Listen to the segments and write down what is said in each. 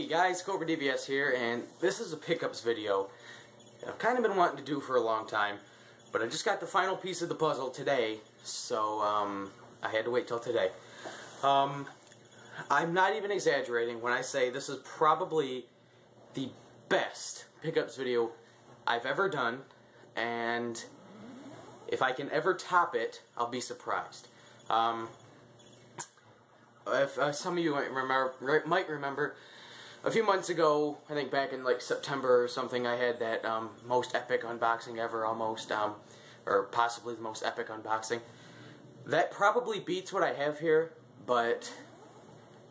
Hey guys, Cobra DVS here, and this is a pickups video I've kind of been wanting to do for a long time, but I just got the final piece of the puzzle today, so I had to wait till today. I'm not even exaggerating when I say this is probably the best pickups video I've ever done, and if I can ever top it, I'll be surprised. If some of you might remember, a few months ago, I think back in like September or something, I had that most epic unboxing ever, almost, or possibly the most epic unboxing. That probably beats what I have here, but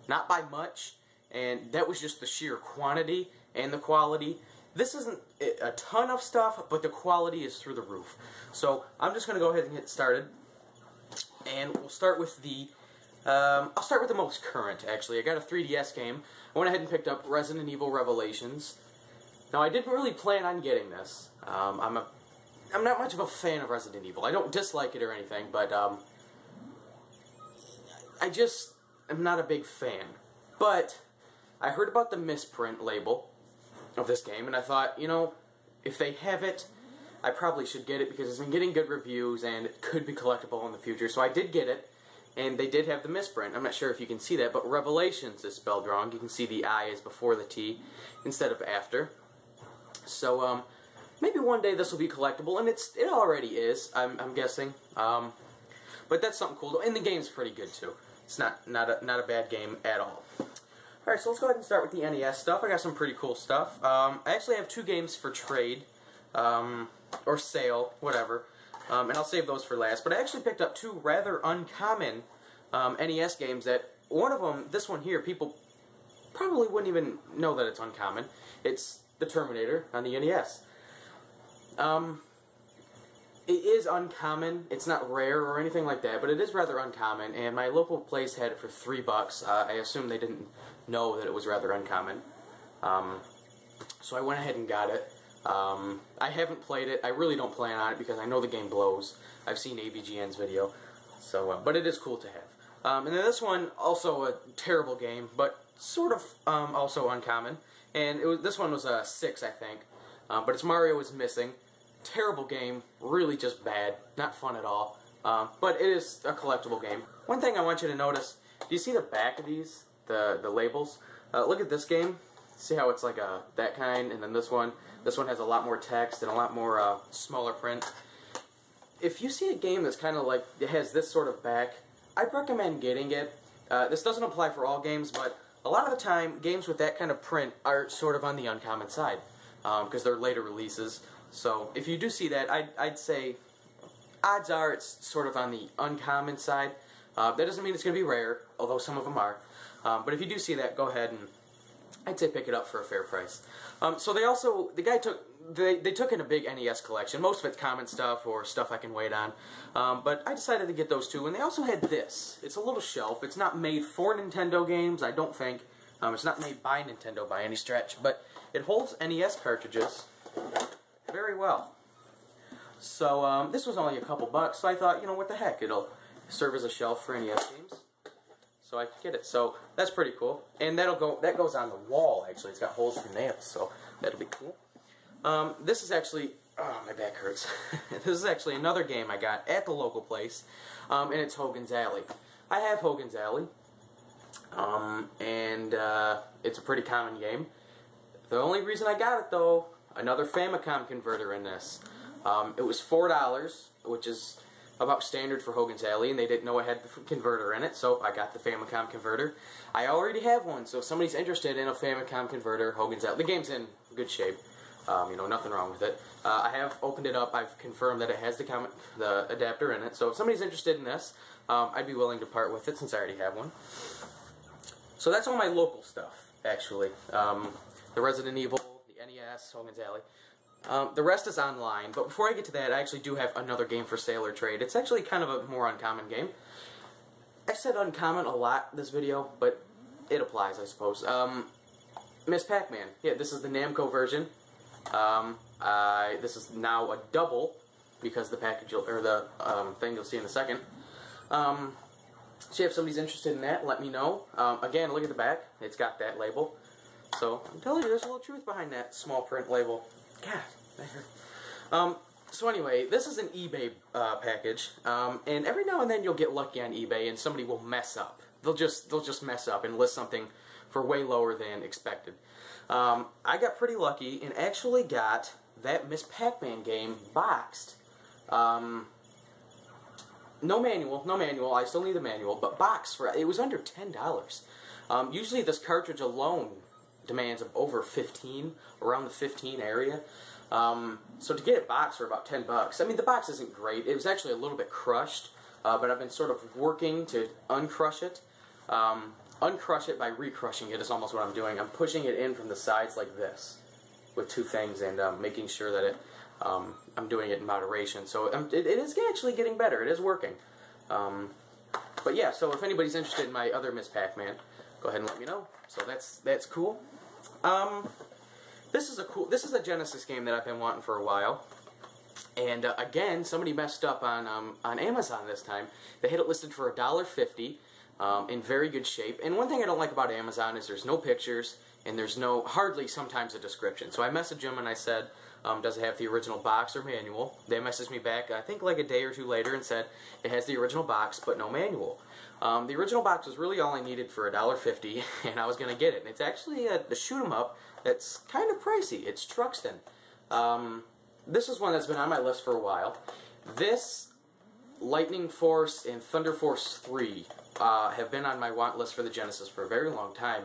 not by much, and that was just the sheer quantity and the quality. This isn't a ton of stuff, but the quality is through the roof. So I'm just going to go ahead and get started, and we'll start with the I'll start with the most current, actually. I got a 3DS game. I went ahead and picked up Resident Evil Revelations. Now, I didn't really plan on getting this. I'm not much of a fan of Resident Evil. I don't dislike it or anything, but I just am not a big fan. But I heard about the misprint label of this game, and I thought, you know, if they have it, I probably should get it because it's been getting good reviews and it could be collectible in the future. So I did get it. And they did have the misprint. I'm not sure if you can see that, but Revelations is spelled wrong. You can see the I is before the T instead of after. So maybe one day this will be collectible, and it already is, I'm guessing. But that's something cool. And the game's pretty good too. It's not a bad game at all. Alright, so let's go ahead and start with the NES stuff. I got some pretty cool stuff. I actually have two games for trade, or sale, whatever. And I'll save those for last. But I actually picked up two rather uncommon NES games that, one of them, this one here, people probably wouldn't even know that it's uncommon. It's the Terminator on the NES. It is uncommon. It's not rare or anything like that, but it is rather uncommon, and my local place had it for $3. I assume they didn't know that it was rather uncommon. So I went ahead and got it. I haven't played it. I really don't plan on it because I know the game blows. I've seen AVGN's video, so but it is cool to have. And then this one, also a terrible game, but sort of also uncommon. And this one was a 6, I think. But it's Mario is Missing. Terrible game, really just bad, not fun at all. But it is a collectible game. One thing I want you to notice: do you see the back of these, the labels? Look at this game. See how it's like that kind, and then this one has a lot more text and a lot more smaller print. If you see a game that's kind of like, it has this sort of back, I'd recommend getting it. This doesn't apply for all games, but a lot of the time, games with that kind of print are sort of on the uncommon side, because they're later releases. So if you do see that, I'd say odds are it's sort of on the uncommon side. That doesn't mean it's going to be rare, although some of them are. But if you do see that, go ahead and I'd say pick it up for a fair price. So they took in a big NES collection. Most of it's common stuff or stuff I can wait on. But I decided to get those two. And they also had this. It's a little shelf. It's not made for Nintendo games, I don't think. It's not made by Nintendo by any stretch. But it holds NES cartridges very well. So this was only a couple bucks. So I thought, you know, what the heck. It'll serve as a shelf for NES games. So I could get it. So that's pretty cool. And that goes on the wall, actually. It's got holes for nails, so that'll be cool. This is actually, oh, my back hurts. This is actually another game I got at the local place, and it's Hogan's Alley. I have Hogan's Alley, and it's a pretty common game. The only reason I got it, though, another Famicom converter in this. It was $4, which is about standard for Hogan's Alley, and they didn't know I had the converter in it, so I got the Famicom converter. I already have one, so if somebody's interested in a Famicom converter, Hogan's Alley, the game's in good shape. You know, nothing wrong with it. I have opened it up. I've confirmed that it has the adapter in it, so if somebody's interested in this, I'd be willing to part with it since I already have one. So that's all my local stuff, actually. The Resident Evil, the NES, Hogan's Alley. The rest is online, but before I get to that, I actually do have another game for sale or trade. It's actually kind of a more uncommon game. I said uncommon a lot this video, but it applies, I suppose. Miss Pac-Man. Yeah, this is the Namco version. This is now a double, because the package, or the thing you'll see in a second. So if somebody's interested in that, let me know. Again, look at the back. It's got that label. So I'm telling you, there's a little truth behind that small print label. God, that hurt. So anyway, this is an eBay package, and every now and then you'll get lucky on eBay, and somebody will mess up. They'll just mess up and list something for way lower than expected. I got pretty lucky and actually got that Miss Pac-Man game boxed. No manual. I still need the manual, but boxed for it was under $10. Usually this cartridge alone demands over 15, around the 15 area. So to get it boxed for about $10, I mean the box isn't great. It was actually a little bit crushed, but I've been sort of working to uncrush it. Uncrush it by recrushing it is almost what I'm doing. I'm pushing it in from the sides like this with two things and making sure that I'm doing it in moderation. So it is actually getting better. It is working. But yeah, so if anybody's interested in my other Miss Pac-Man, go ahead and let me know. So that's cool. This is a Genesis game that I've been wanting for a while. And again, somebody messed up on Amazon this time. They had it listed for $1.50. In very good shape. And one thing I don't like about Amazon is there's no pictures and there's hardly sometimes a description. So I messaged them and I said, does it have the original box or manual? They messaged me back, I think like a day or two later, and said it has the original box but no manual. The original box was really all I needed for $1.50, and I was going to get it. And it's actually the shoot 'em up that's kind of pricey. It's Truxton. This is one that's been on my list for a while. This, Lightning Force, and Thunder Force 3 have been on my want list for the Genesis for a very long time.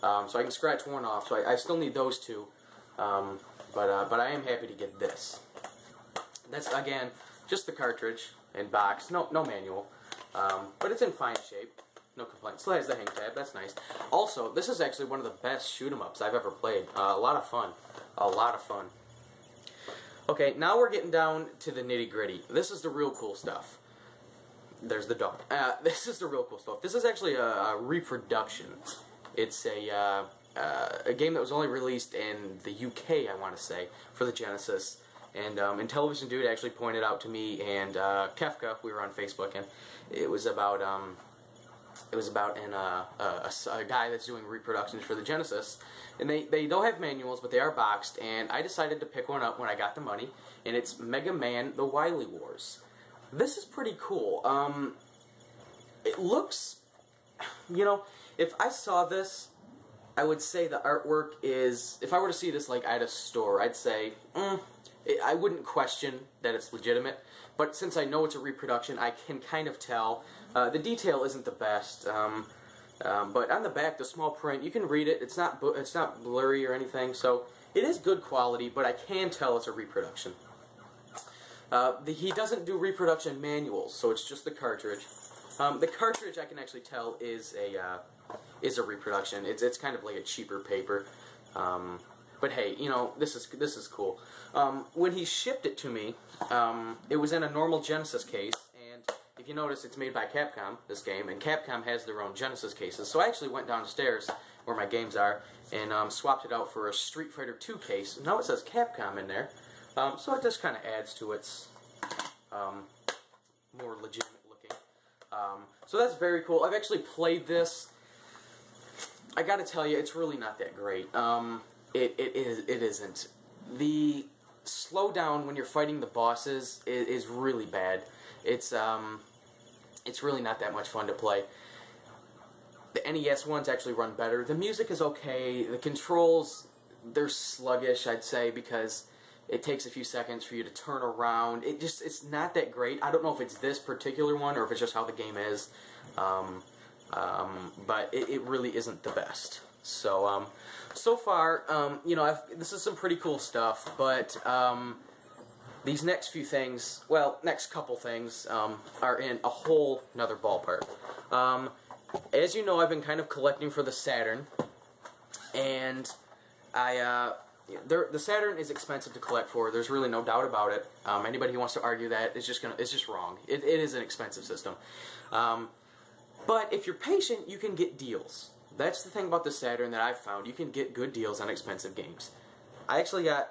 So I can scratch one off. So I still need those two. But I am happy to get this. That's, again, just the cartridge and box. No manual. But it's in fine shape. No complaints. Still has the hang tab. That's nice. Also, this is actually one of the best shoot-em-ups I've ever played. A lot of fun. A lot of fun. Okay, now we're getting down to the nitty-gritty. This is the real cool stuff. There's the dog. This is the real cool stuff. This is actually a reproduction. It's a game that was only released in the UK, I want to say, for the Genesis. And Intellivision Dude actually pointed out to me and Kefka, we were on Facebook, and it was about a guy that's doing reproductions for the Genesis. And they don't have manuals, but they are boxed, and I decided to pick one up when I got the money, and it's Man Wily Wars. This is pretty cool. It looks, you know, if I saw this, I would say the artwork is, if I were to see this like at a store, I'd say, I wouldn't question that it's legitimate, but since I know it's a reproduction, I can kind of tell. The detail isn't the best, but on the back, the small print, you can read it. It's not blurry or anything, so it is good quality, but I can tell it's a reproduction. He doesn't do reproduction manuals, so it's just the cartridge. The cartridge, I can actually tell, is a reproduction. It's kind of like a cheaper paper. But hey, you know, this is cool. When he shipped it to me, it was in a normal Genesis case, and if you notice, it's made by Capcom, this game, and Capcom has their own Genesis cases. So I actually went downstairs where my games are and swapped it out for a Street Fighter 2 case. Now it says Capcom in there, so it just kind of adds to its more legitimate looking. So that's very cool. I've actually played this. I gotta tell you, it's really not that great. It isn't. The slowdown when you're fighting the bosses is really bad. It's really not that much fun to play. The NES ones actually run better. The music is okay. The controls, they're sluggish, I'd say, because it takes a few seconds for you to turn around. It's not that great. I don't know if it's this particular one or if it's just how the game is. But it really isn't the best. So, so far, you know, this is some pretty cool stuff, but these next few things, well, next couple things, are in a whole nother ballpark. As you know, I've been kind of collecting for the Saturn, and the Saturn is expensive to collect for. There's really no doubt about it. Anybody who wants to argue that is just wrong. It is an expensive system. But if you're patient, you can get deals. That's the thing about the Saturn that I've found. You can get good deals on expensive games. I actually got,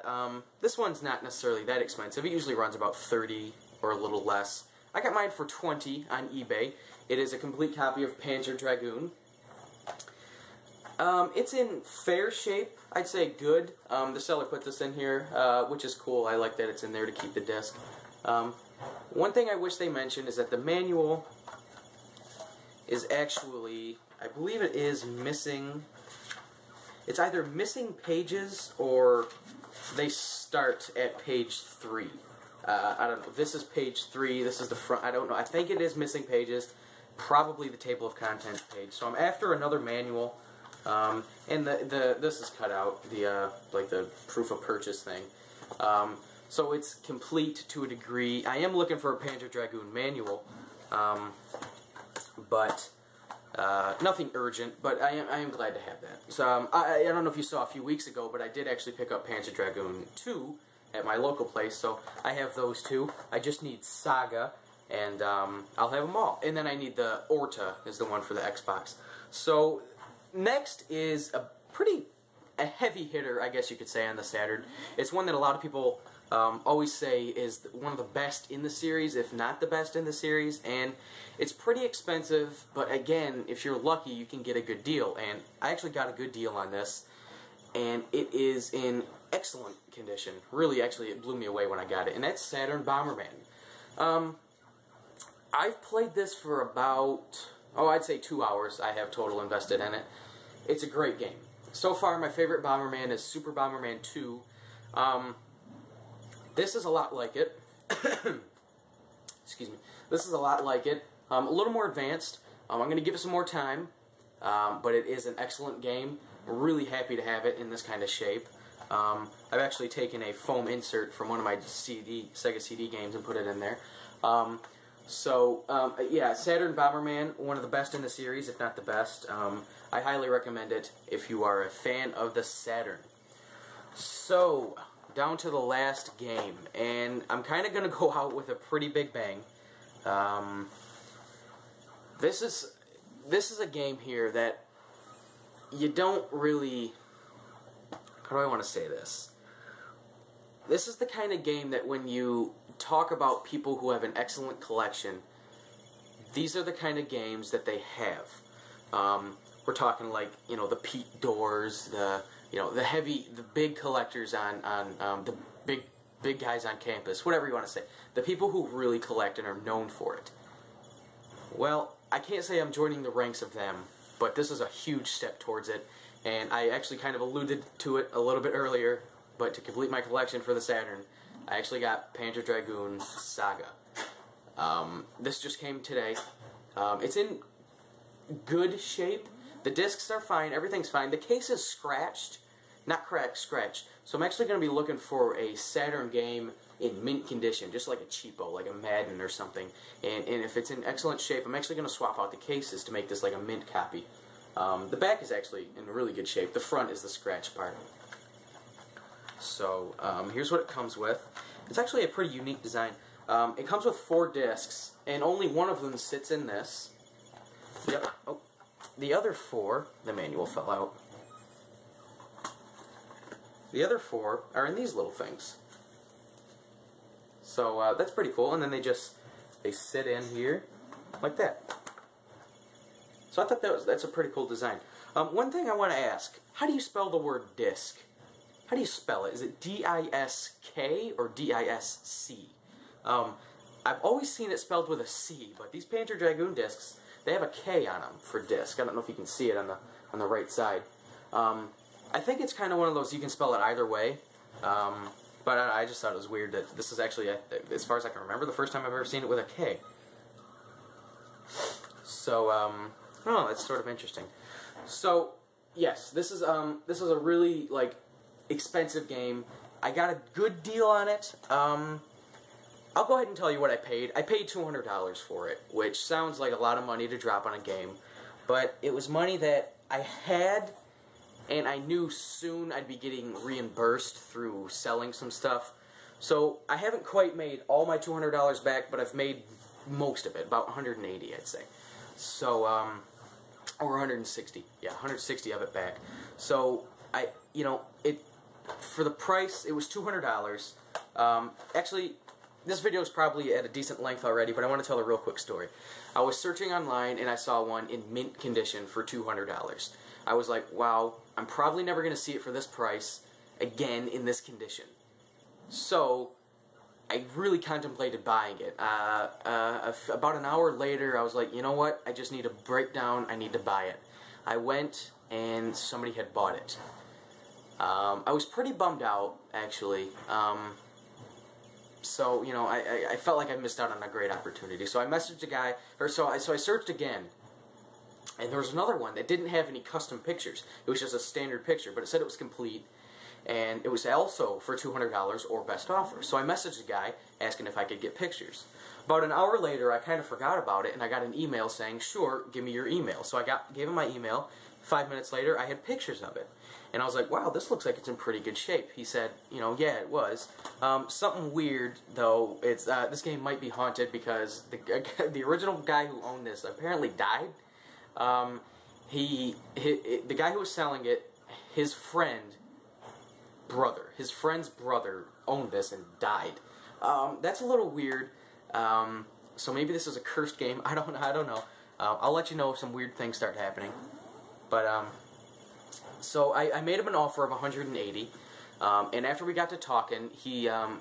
this one's not necessarily that expensive. It usually runs about 30 or a little less. I got mine for 20 on eBay. It is a complete copy of Panzer Dragoon. It's in fair shape. I'd say good. The seller put this in here, which is cool. I like that it's in there to keep the disc. One thing I wish they mentioned is that the manual is actually, I believe it is missing, it's either missing pages or they start at page 3. I don't know. This is page 3. This is the front. I don't know. I think it is missing pages. Probably the table of contents page. So I'm after another manual. And this is cut out. The like the proof of purchase thing. So it's complete to a degree. I am looking for a Panzer Dragoon manual, but nothing urgent. But I am glad to have that. So I don't know if you saw a few weeks ago, but I did actually pick up Panzer Dragoon 2 at my local place. So I have those two. I just need Saga, and I'll have them all. And then I need the Orta is the one for the Xbox. So next is a heavy hitter, I guess you could say, on the Saturn. It's one that a lot of people always say is one of the best in the series, if not the best in the series, and it's pretty expensive, but again, if you're lucky, you can get a good deal, and I actually got a good deal on this, and it is in excellent condition. Really, actually, it blew me away when I got it, and that's Saturn Bomberman. I've played this for about, I'd say 2 hours I have total invested in it. It's a great game. So far, my favorite Bomberman is Super Bomberman 2. This is a lot like it. Excuse me. This is a lot like it. A little more advanced. I'm going to give it some more time, but it is an excellent game. I'm really happy to have it in this kind of shape. I've actually taken a foam insert from one of my Sega CD games and put it in there. Yeah, Saturn Bomberman, one of the best in the series, if not the best. I highly recommend it if you are a fan of the Saturn. So, down to the last game, and I'm kind of going to go out with a pretty big bang. This is a game here that you don't really, how do I want to say this? This is the kind of game that when you talk about people who have an excellent collection, these are the kind of games that they have. We're talking like, the Pete Doors, the big collectors on the big guys on campus, whatever you want to say. The people who really collect and are known for it. Well, I can't say I'm joining the ranks of them, but this is a huge step towards it, and I actually kind of alluded to it a little bit earlier, but to complete my collection for the Saturn, I actually got Panzer Dragoon Saga. This just came today. It's in good shape. The discs are fine. Everything's fine. The case is scratched. Not cracked, scratched. So I'm actually going to be looking for a Saturn game in mint condition, just like a cheapo, like a Madden or something. And if it's in excellent shape, I'm actually going to swap out the cases to make this like a mint copy. The back is actually in really good shape. The front is the scratch part. So here's what it comes with. It's actually a pretty unique design. It comes with 4 discs, and only one of them sits in this. Yep. Oh, the other 4, the manual fell out. The other 4 are in these little things. So that's pretty cool. And then they sit in here like that. So I thought that's a pretty cool design. One thing I want to ask: how do you spell the word disc? How do you spell it? Is it D-I-S-K or D-I-S-C? I've always seen it spelled with a C, but these Panzer Dragoon discs, they have a K on them for disc. I don't know if you can see it on the right side. I think it's kind of one of those you can spell it either way, but I just thought it was weird that this is actually, as far as I can remember, the first time I've ever seen it with a K. So, oh, that's sort of interesting. So, yes, this is a really, like, expensive game. I got a good deal on it. I'll go ahead and tell you what I paid. I paid $200 for it, which sounds like a lot of money to drop on a game, but it was money that I had, and I knew soon I'd be getting reimbursed through selling some stuff. So I haven't quite made all my $200 back, but I've made most of it, about 180, I'd say. So, or 160, yeah, 160 of it back. So for the price, it was $200. Actually, this video is probably at a decent length already, but I want to tell a real quick story. I was searching online, and I saw one in mint condition for $200. I was like, wow, I'm probably never going to see it for this price again in this condition. So I really contemplated buying it. About an hour later, I was like, you know what? I just need a breakdown. I need to buy it. I went, and somebody had bought it. I was pretty bummed out, actually. So, you know, I felt like I missed out on a great opportunity. So I messaged a guy, so I searched again. And there was another one that didn't have any custom pictures. It was just a standard picture, but it said it was complete. And it was also for $200 or best offer. So I messaged the guy asking if I could get pictures. About an hour later, I kind of forgot about it, and I got an email saying, sure, give me your email. So I gave him my email. 5 minutes later, I had pictures of it. And I was like, wow, this looks like it's in pretty good shape. He said, you know, yeah, it was. Something weird, though, it's this game might be haunted because the original guy who owned this apparently died. The guy who was selling it, his friend's brother owned this and died. That's a little weird. So maybe this is a cursed game. I don't know. I'll let you know if some weird things start happening. But so I made him an offer of $180. And after we got to talking,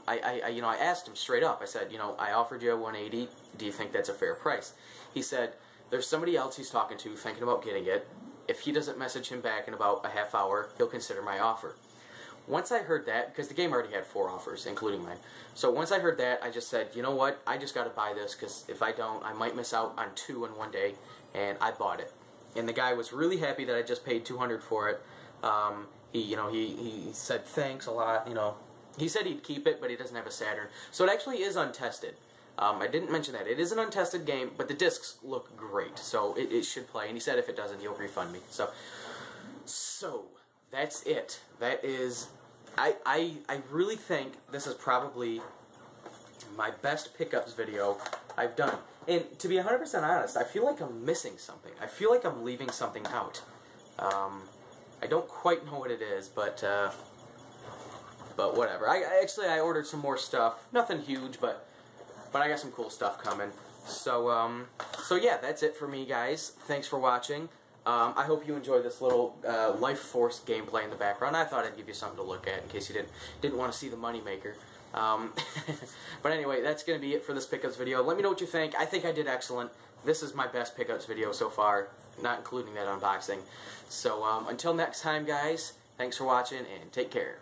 I asked him straight up. I said, you know, I offered you a $180. Do you think that's a fair price? He said, there's somebody else he's talking to, thinking about getting it. If he doesn't message him back in about a half hour, he'll consider my offer. Once I heard that, because the game already had 4 offers, including mine, so once I heard that, I just said, you know what, I just got to buy this, because if I don't, I might miss out on 2 in one day, and I bought it. And the guy was really happy that I just paid $200 for it. He said thanks a lot, you know. He said he'd keep it, but he doesn't have a Saturn. So it actually is untested. I didn't mention that. It is an untested game, but the discs look great, so it should play. And he said if it doesn't, he'll refund me. So that's it. That is... I really think this is probably my best pickups video I've done. And to be 100% honest, I feel like I'm missing something. I feel like I'm leaving something out. I don't quite know what it is, but whatever. I ordered some more stuff. Nothing huge, but I got some cool stuff coming. So yeah, that's it for me, guys. Thanks for watching. I hope you enjoyed this little Life Force gameplay in the background. I thought I'd give you something to look at in case you didn't want to see the moneymaker. But anyway, that's going to be it for this pickups video. Let me know what you think. I think I did excellent. This is my best pickups video so far, not including that unboxing. So until next time, guys, thanks for watching and take care.